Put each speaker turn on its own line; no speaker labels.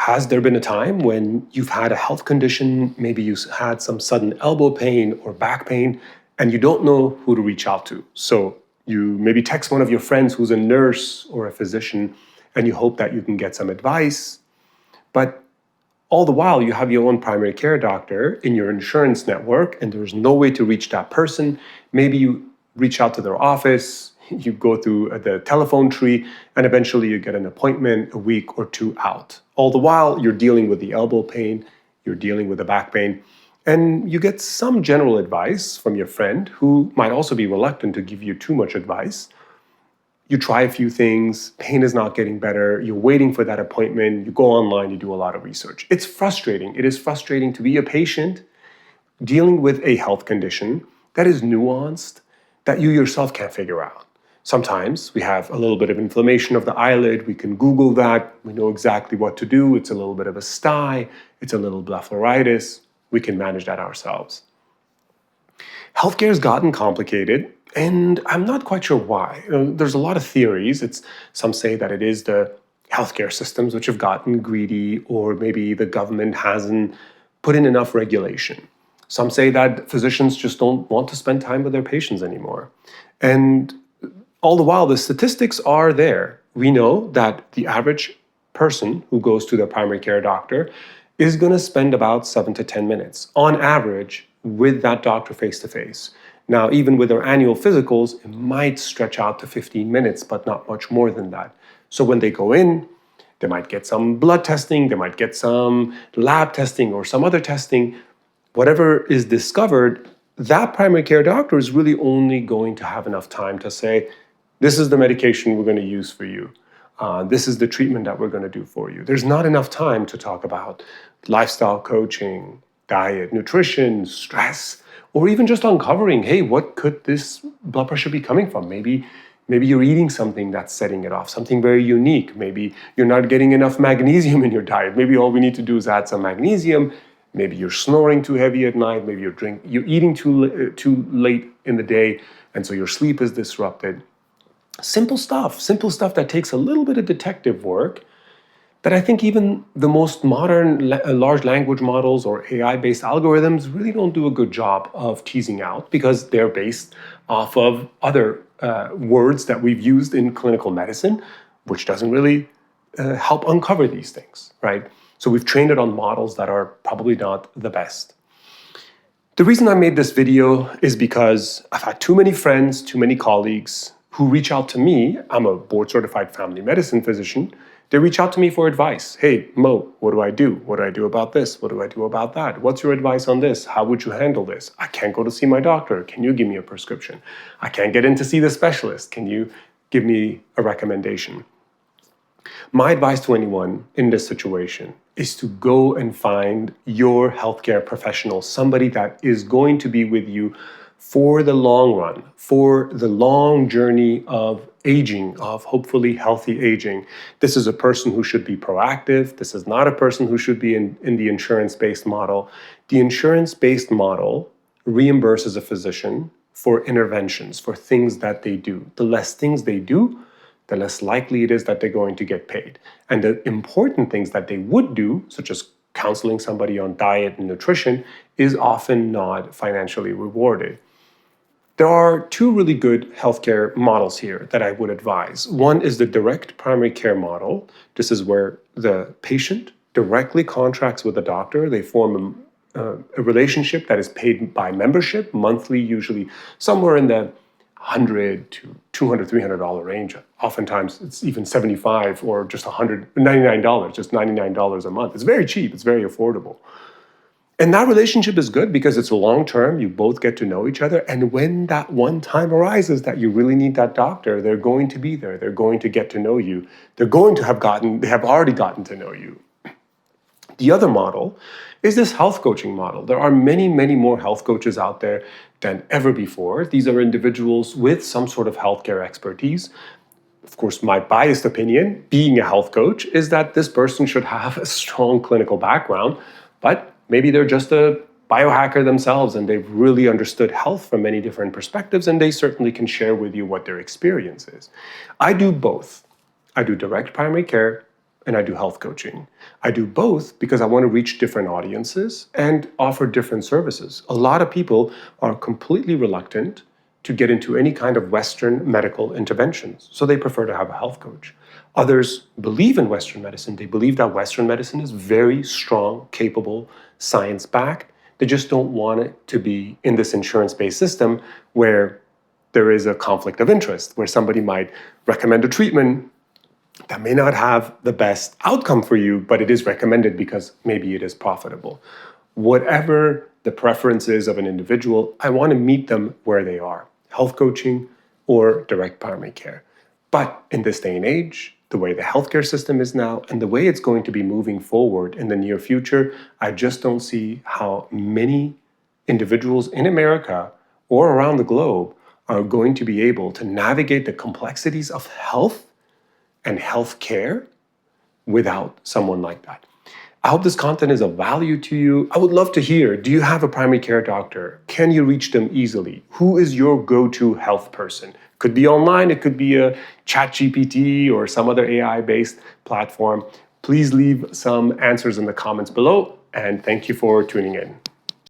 Has there been a time when you've had a health condition, maybe you had some sudden elbow pain or back pain, and you don't know who to reach out to? So you maybe text one of your friends who's a nurse or a physician, and you hope that you can get some advice. But all the while, you have your own primary care doctor in your insurance network, and there's no way to reach that person. Maybe you reach out to their office, you go through the telephone tree, and eventually you get an appointment a week or two out. All the while, you're dealing with the elbow pain, you're dealing with the back pain, and you get some general advice from your friend who might also be reluctant to give you too much advice. You try a few things, pain is not getting better, you're waiting for that appointment, you go online, you do a lot of research. It's frustrating. It is frustrating to be a patient dealing with a health condition that is nuanced, that you yourself can't figure out. Sometimes we have a little bit of inflammation of the eyelid. We can Google that. We know exactly what to do. It's a little bit of a sty. It's a little blepharitis. We can manage that ourselves. Healthcare has gotten complicated, and I'm not quite sure why. There's a lot of theories. Some say that it is the healthcare systems which have gotten greedy, or maybe the government hasn't put in enough regulation. Some say that physicians just don't want to spend time with their patients anymore. And all the while, the statistics are there. We know that the average person who goes to their primary care doctor is going to spend about 7 to 10 minutes on average with that doctor face to face. Now, even with their annual physicals, it might stretch out to 15 minutes, but not much more than that. So when they go in, they might get some blood testing, they might get some lab testing or some other testing. Whatever is discovered, that primary care doctor is really only going to have enough time to say, this is the medication we're going to use for you. This is the treatment that we're going to do for you. There's not enough time to talk about lifestyle coaching, diet, nutrition, stress, or even just uncovering, hey, what could this blood pressure be coming from? Maybe you're eating something that's setting it off, something very unique. Maybe you're not getting enough magnesium in your diet. Maybe all we need to do is add some magnesium. Maybe you're snoring too heavy at night. Maybe you're eating too late in the day, and so your sleep is disrupted. Simple stuff that takes a little bit of detective work that I think even the most modern large language models or AI-based algorithms really don't do a good job of teasing out, because they're based off of other words that we've used in clinical medicine, which doesn't really help uncover these things, right? So we've trained it on models that are probably not the best. The reason I made this video is because I've had too many friends, too many colleagues who reach out to me. I'm a board-certified family medicine physician. They reach out to me for advice. Hey, Mo, what do I do? What do I do about this? What do I do about that? What's your advice on this? How would you handle this? I can't go to see my doctor. Can you give me a prescription? I can't get in to see the specialist. Can you give me a recommendation? My advice to anyone in this situation is to go and find your healthcare professional, somebody that is going to be with you for the long run, for the long journey of aging, of hopefully healthy aging. This is a person who should be proactive. This is not a person who should be in the insurance-based model. The insurance-based model reimburses a physician for interventions, for things that they do. The less things they do, the less likely it is that they're going to get paid. And the important things that they would do, such as counseling somebody on diet and nutrition, is often not financially rewarded. There are two really good healthcare models here that I would advise. One is the direct primary care model. This is where the patient directly contracts with the doctor. They form a relationship that is paid by membership, monthly, usually somewhere in the $100 to $200, $300 range. Oftentimes it's even $75 or just $99, just $99 a month. It's very cheap, it's very affordable. And that relationship is good because it's long-term, you both get to know each other, and when that one time arises that you really need that doctor, they're going to be there, they're going to get to know you, they have already gotten to know you. The other model is this health coaching model. There are many, many more health coaches out there than ever before. These are individuals with some sort of healthcare expertise. Of course, my biased opinion, being a health coach, is that this person should have a strong clinical background, but maybe they're just a biohacker themselves and they've really understood health from many different perspectives, and they certainly can share with you what their experience is. I do both. I do direct primary care and I do health coaching. I do both because I want to reach different audiences and offer different services. A lot of people are completely reluctant to get into any kind of Western medical interventions, so they prefer to have a health coach. Others believe in Western medicine. They believe that Western medicine is very strong, capable, science-backed. They just don't want it to be in this insurance-based system where there is a conflict of interest, where somebody might recommend a treatment that may not have the best outcome for you, but it is recommended because maybe it is profitable. Whatever the preferences of an individual, I want to meet them where they are, health coaching or direct primary care. But in this day and age, the way the healthcare system is now and the way it's going to be moving forward in the near future, I just don't see how many individuals in America or around the globe are going to be able to navigate the complexities of health and healthcare without someone like that. I hope this content is of value to you. I would love to hear, do you have a primary care doctor? Can you reach them easily? Who is your go-to health person? Could be online, it could be a ChatGPT or some other AI-based platform. Please leave some answers in the comments below, and thank you for tuning in.